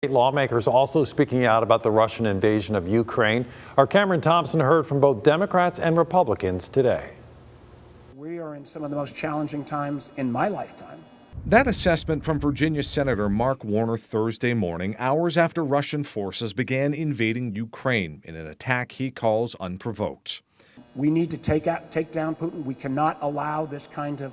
Lawmakers also speaking out about the Russian invasion of Ukraine. Our Cameron Thompson heard from both Democrats and Republicans today. We are in some of the most challenging times in my lifetime. That assessment from Virginia Senator Mark Warner Thursday morning, hours after Russian forces began invading Ukraine in an attack he calls unprovoked. We need to take down Putin. We cannot allow this kind of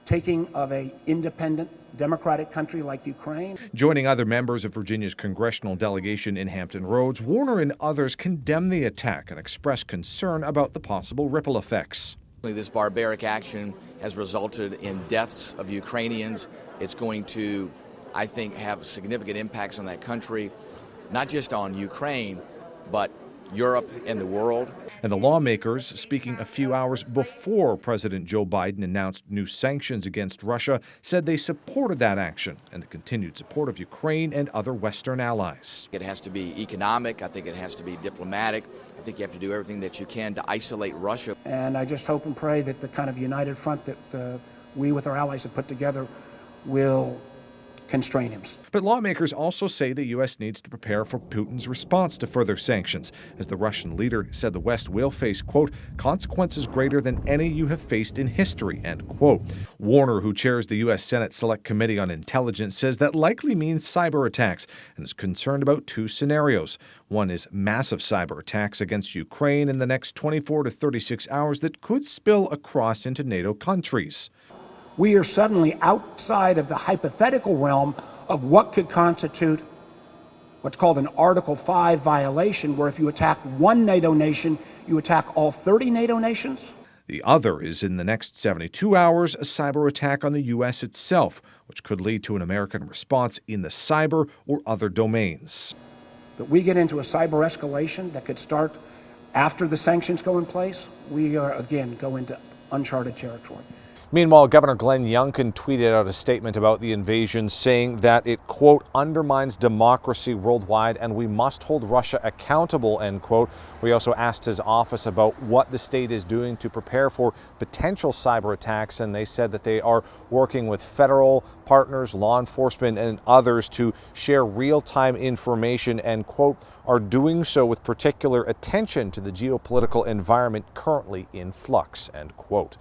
taking of an independent, democratic country like Ukraine. Joining other members of Virginia's congressional delegation in Hampton Roads, Warner and others condemned the attack and expressed concern about the possible ripple effects. This barbaric action has resulted in deaths of Ukrainians. It's going to, I think, have significant impacts on that country, not just on Ukraine, but Europe and the world. And the lawmakers, speaking a few hours before President Joe Biden announced new sanctions against Russia, said they supported that action and the continued support of Ukraine and other Western allies. It has to be economic. I think it has to be diplomatic. I think you have to do everything that you can to isolate Russia. And I just hope and pray that the kind of united front that we with our allies have put together will constrain him. But lawmakers also say the U.S. needs to prepare for Putin's response to further sanctions, as the Russian leader said the West will face, quote, consequences greater than any you have faced in history, end quote. Warner, who chairs the U.S. Senate Select Committee on Intelligence, says that likely means cyber attacks and is concerned about two scenarios. One is massive cyber attacks against Ukraine in the next 24 to 36 hours that could spill across into NATO countries. We are suddenly outside of the hypothetical realm of what could constitute what's called an Article 5 violation, where if you attack one NATO nation, you attack all 30 NATO nations. The other is in the next 72 hours, a cyber attack on the U.S. itself, which could lead to an American response in the cyber or other domains. But we get into a cyber escalation that could start after the sanctions go in place, we are, again, go into uncharted territory. Meanwhile, Governor Glenn Youngkin tweeted out a statement about the invasion, saying that it, quote, undermines democracy worldwide and we must hold Russia accountable, end quote. We also asked his office about what the state is doing to prepare for potential cyber attacks, and they said that they are working with federal partners, law enforcement, and others to share real-time information and, quote, are doing so with particular attention to the geopolitical environment currently in flux, end quote.